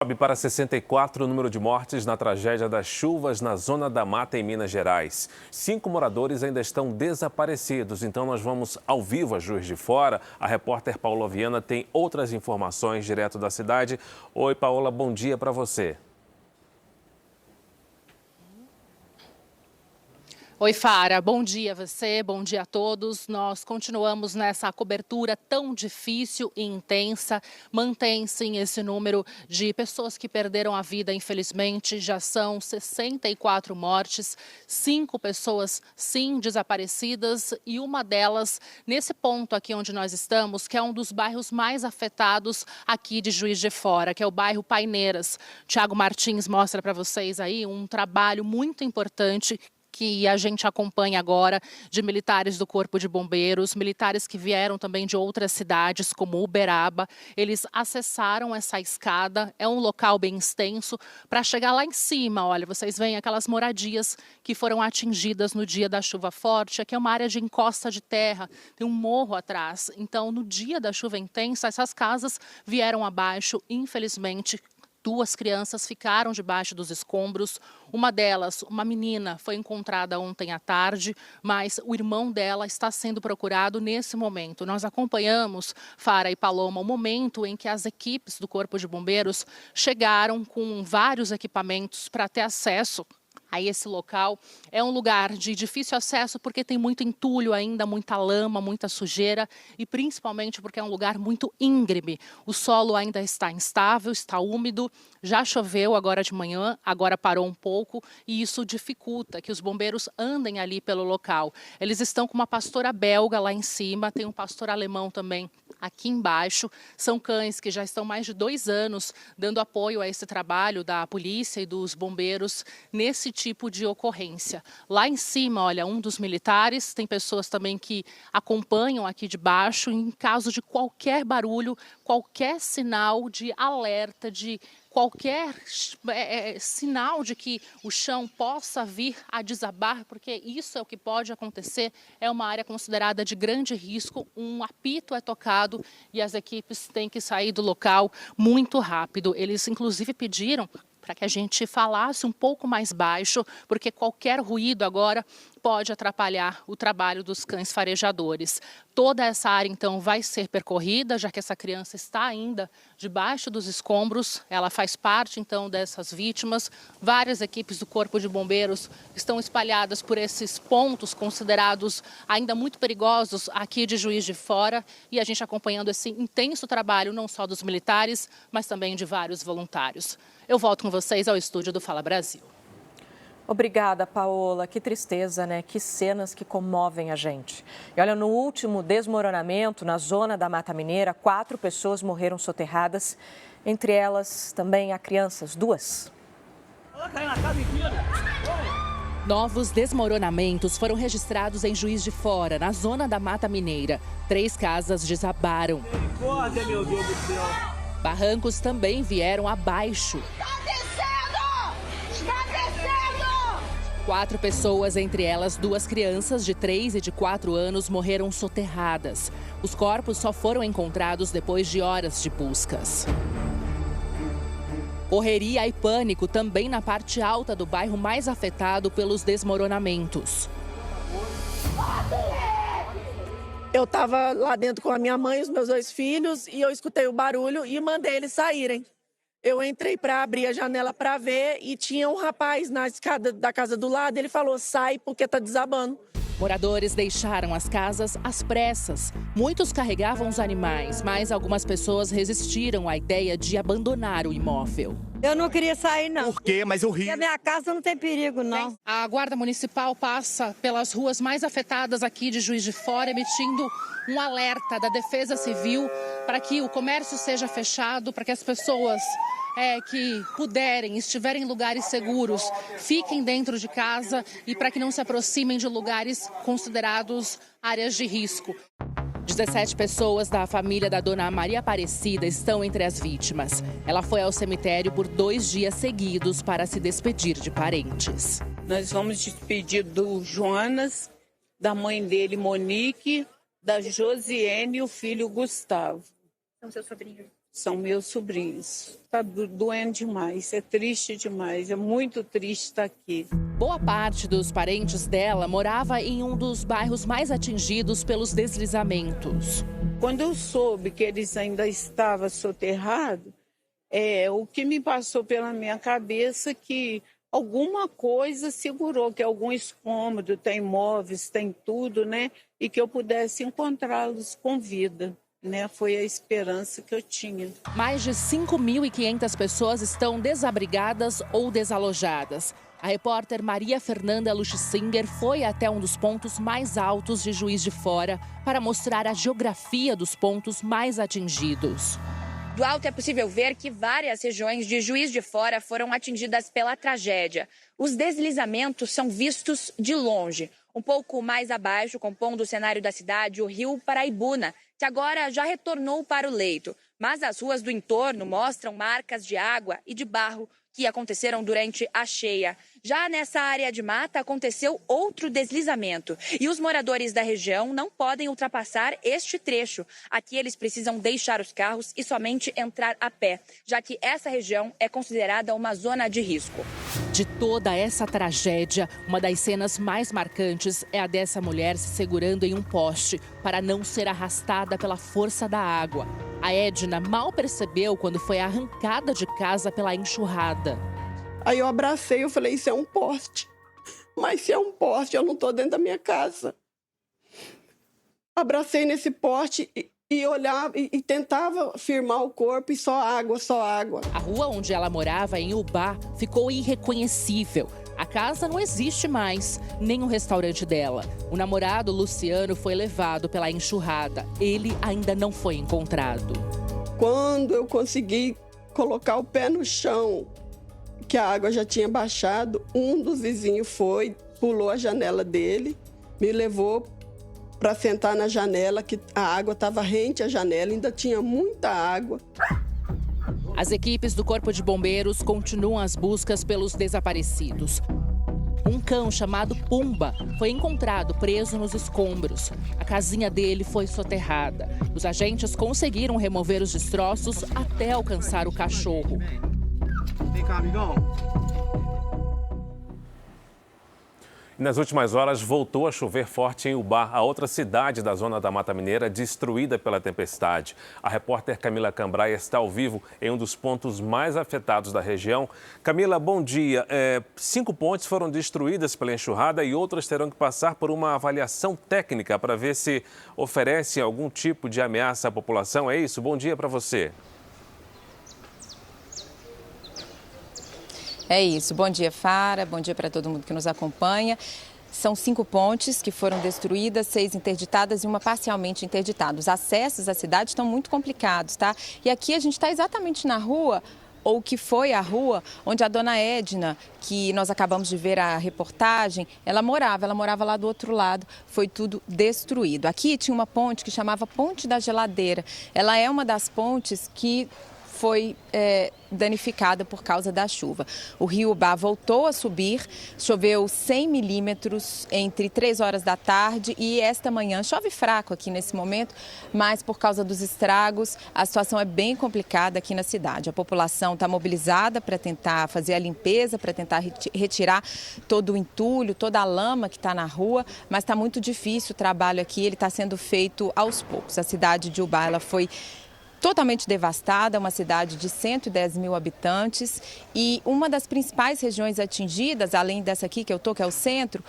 Sobe para 64 o número de mortes na tragédia das chuvas na Zona da Mata, em Minas Gerais. 5 moradores ainda estão desaparecidos, então nós vamos ao vivo a Juiz de Fora. A repórter Paola Viana tem outras informações direto da cidade. Oi, Paola, bom dia para você. Oi, Fara. Bom dia a você, bom dia a todos. Nós continuamos nessa cobertura tão difícil e intensa. Mantém, sim, esse número de pessoas que perderam a vida, infelizmente. Já são 64 mortes, 5 pessoas, sim, desaparecidas. E uma delas, nesse ponto aqui onde nós estamos, que é um dos bairros mais afetados aqui de Juiz de Fora, que é o bairro Paineiras. Tiago Martins mostra para vocês aí um trabalho muito importante que a gente acompanha agora, de militares do Corpo de Bombeiros, militares que vieram também de outras cidades, como Uberaba. Eles acessaram essa escada, é um local bem extenso, para chegar lá em cima. Olha, vocês veem aquelas moradias que foram atingidas no dia da chuva forte. Aqui é uma área de encosta de terra, tem um morro atrás. Então, no dia da chuva intensa, essas casas vieram abaixo, infelizmente. 2 crianças ficaram debaixo dos escombros. Uma delas, uma menina, foi encontrada ontem à tarde, mas o irmão dela está sendo procurado nesse momento. Nós acompanhamos, Fara e Paloma, o momento em que as equipes do Corpo de Bombeiros chegaram com vários equipamentos para ter acesso a esse local. É um lugar de difícil acesso porque tem muito entulho ainda, muita lama, muita sujeira e principalmente porque é um lugar muito íngreme. O solo ainda está instável, está úmido, já choveu agora de manhã, agora parou um pouco e isso dificulta que os bombeiros andem ali pelo local. Eles estão com uma pastora belga lá em cima, tem um pastor alemão também aqui embaixo. São cães que já estão mais de 2 anos dando apoio a esse trabalho da polícia e dos bombeiros nesse tipo de ocorrência. Lá em cima, olha, um dos militares, tem pessoas também que acompanham aqui de baixo, em caso de qualquer barulho, qualquer sinal de alerta, de qualquer sinal de que o chão possa vir a desabar, porque isso é o que pode acontecer, é uma área considerada de grande risco, um apito é tocado e as equipes têm que sair do local muito rápido. Eles inclusive pediram para que a gente falasse um pouco mais baixo, porque qualquer ruído agora pode atrapalhar o trabalho dos cães farejadores. Toda essa área, então, vai ser percorrida, já que essa criança está ainda debaixo dos escombros. Ela faz parte, então, dessas vítimas. Várias equipes do Corpo de Bombeiros estão espalhadas por esses pontos considerados ainda muito perigosos aqui de Juiz de Fora. E a gente acompanhando esse intenso trabalho, não só dos militares, mas também de vários voluntários. Eu volto com vocês ao estúdio do Fala Brasil. Obrigada, Paola. Que tristeza, né? Que cenas que comovem a gente. E olha, no último desmoronamento, na zona da Mata Mineira, 4 pessoas morreram soterradas. Entre elas, também há crianças, 2. Novos desmoronamentos foram registrados em Juiz de Fora, na zona da Mata Mineira. 3 casas desabaram. Misericórdia, meu Deus do céu. Barrancos também vieram abaixo. 4 pessoas, entre elas 2 crianças de 3 e de 4 anos, morreram soterradas. Os corpos só foram encontrados depois de horas de buscas. Correria e pânico também na parte alta do bairro mais afetado pelos desmoronamentos. Eu estava lá dentro com a minha mãe e os meus 2 filhos e eu escutei o barulho e mandei eles saírem. Eu entrei para abrir a janela para ver e tinha um rapaz na escada da casa do lado. Ele falou, sai porque está desabando. Moradores deixaram as casas às pressas. Muitos carregavam os animais, mas algumas pessoas resistiram à ideia de abandonar o imóvel. Eu não queria sair, não. Por quê? Mas eu ri. Porque a minha casa não tem perigo, não. A Guarda Municipal passa pelas ruas mais afetadas aqui de Juiz de Fora, emitindo um alerta da Defesa Civil para que o comércio seja fechado, para que as pessoas que puderem, estiverem em lugares seguros, fiquem dentro de casa e para que não se aproximem de lugares considerados áreas de risco. 17 pessoas da família da dona Maria Aparecida estão entre as vítimas. Ela foi ao cemitério por 2 dias seguidos para se despedir de parentes. Nós vamos despedir do Jonas, da mãe dele, Monique, da Josiane e o filho Gustavo. São seus sobrinhos? são meus sobrinhos. Está doendo demais, é triste demais, é muito triste estar aqui. Boa parte dos parentes dela morava em um dos bairros mais atingidos pelos deslizamentos. Quando eu soube que eles ainda estavam soterrados, o que me passou pela minha cabeça que alguma coisa segurou, que algum escombro, tem móveis, tem tudo, né? E que eu pudesse encontrá-los com vida. Foi a esperança que eu tinha. Mais de 5.500 pessoas estão desabrigadas ou desalojadas. A repórter Maria Fernanda Luchsinger foi até um dos pontos mais altos de Juiz de Fora para mostrar a geografia dos pontos mais atingidos. Do alto é possível ver que várias regiões de Juiz de Fora foram atingidas pela tragédia. Os deslizamentos são vistos de longe. Um pouco mais abaixo, compondo o cenário da cidade, o rio Paraibuna, que agora já retornou para o leito. Mas as ruas do entorno mostram marcas de água e de barro que aconteceram durante a cheia. Já nessa área de mata aconteceu outro deslizamento e os moradores da região não podem ultrapassar este trecho. Aqui eles precisam deixar os carros e somente entrar a pé, já que essa região é considerada uma zona de risco. De toda essa tragédia, uma das cenas mais marcantes é a dessa mulher se segurando em um poste para não ser arrastada pela força da água. A Edna mal percebeu quando foi arrancada de casa pela enxurrada. Aí eu abracei, eu falei, isso é um poste. Mas se é um poste, eu não estou dentro da minha casa. Abracei nesse poste e olhava e tentava firmar o corpo e só água, só água. A rua onde ela morava, em Ubá, ficou irreconhecível. A casa não existe mais, nem o restaurante dela. O namorado, Luciano, foi levado pela enxurrada. Ele ainda não foi encontrado. Quando eu consegui colocar o pé no chão, que a água já tinha baixado, um dos vizinhos pulou a janela dele, me levou para sentar na janela, que a água estava rente à janela, ainda tinha muita água. As equipes do Corpo de Bombeiros continuam as buscas pelos desaparecidos. Um cão chamado Pumba foi encontrado preso nos escombros. A casinha dele foi soterrada. Os agentes conseguiram remover os destroços até alcançar o cachorro. Vem cá, amigão. E nas últimas horas, voltou a chover forte em Ubá, a outra cidade da zona da Mata Mineira destruída pela tempestade. A repórter Camila Cambraia está ao vivo em um dos pontos mais afetados da região. Camila, bom dia. 5 pontes foram destruídas pela enxurrada e outras terão que passar por uma avaliação técnica para ver se oferecem algum tipo de ameaça à população. É isso? Bom dia para você. É isso. Bom dia, Fara. Bom dia para todo mundo que nos acompanha. São 5 pontes que foram destruídas, 6 interditadas e uma parcialmente interditada. Os acessos à cidade estão muito complicados, tá? E aqui a gente está exatamente na rua, ou que foi a rua, onde a dona Edna, que nós acabamos de ver a reportagem, ela morava lá do outro lado, foi tudo destruído. Aqui tinha uma ponte que chamava Ponte da Geladeira. Ela é uma das pontes que foi danificada por causa da chuva. O rio Ubá voltou a subir, choveu 100 milímetros entre 3 horas da tarde e esta manhã. Chove fraco aqui nesse momento, mas por causa dos estragos, a situação é bem complicada aqui na cidade. A população está mobilizada para tentar fazer a limpeza, para tentar retirar todo o entulho, toda a lama que está na rua, mas está muito difícil o trabalho aqui, ele está sendo feito aos poucos. A cidade de Ubá, ela foi totalmente devastada, uma cidade de 110 mil habitantes e uma das principais regiões atingidas, além dessa aqui que eu estou, que é o centro,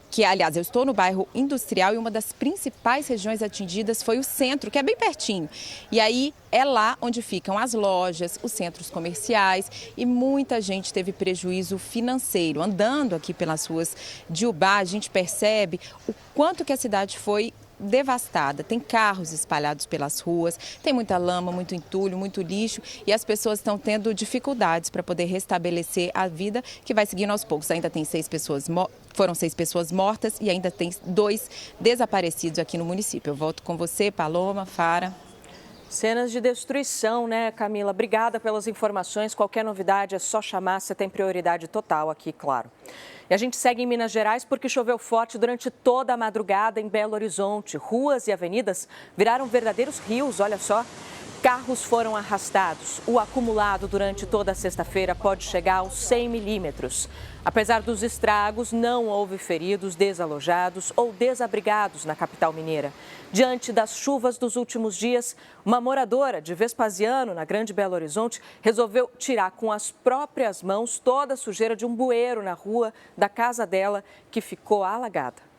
que aliás eu estou no bairro industrial e uma das principais regiões atingidas foi o centro, que é bem pertinho. E aí é lá onde ficam as lojas, os centros comerciais e muita gente teve prejuízo financeiro. Andando aqui pelas ruas de Ubá, a gente percebe o quanto que a cidade foi devastada. Tem carros espalhados pelas ruas, tem muita lama, muito entulho, muito lixo e as pessoas estão tendo dificuldades para poder restabelecer a vida que vai seguindo aos poucos. Ainda tem 6 pessoas, foram 6 pessoas mortas e ainda tem 2 desaparecidos aqui no município. Eu volto com você, Paloma, Fara. Cenas de destruição, né, Camila? Obrigada pelas informações. Qualquer novidade é só chamar, você tem prioridade total aqui, claro. E a gente segue em Minas Gerais porque choveu forte durante toda a madrugada em Belo Horizonte. Ruas e avenidas viraram verdadeiros rios, olha só. Carros foram arrastados. O acumulado durante toda a sexta-feira pode chegar aos 100 milímetros. Apesar dos estragos, não houve feridos, desalojados ou desabrigados na capital mineira. Diante das chuvas dos últimos dias, uma moradora de Vespasiano, na Grande Belo Horizonte, resolveu tirar com as próprias mãos toda a sujeira de um bueiro na rua da casa dela, que ficou alagada.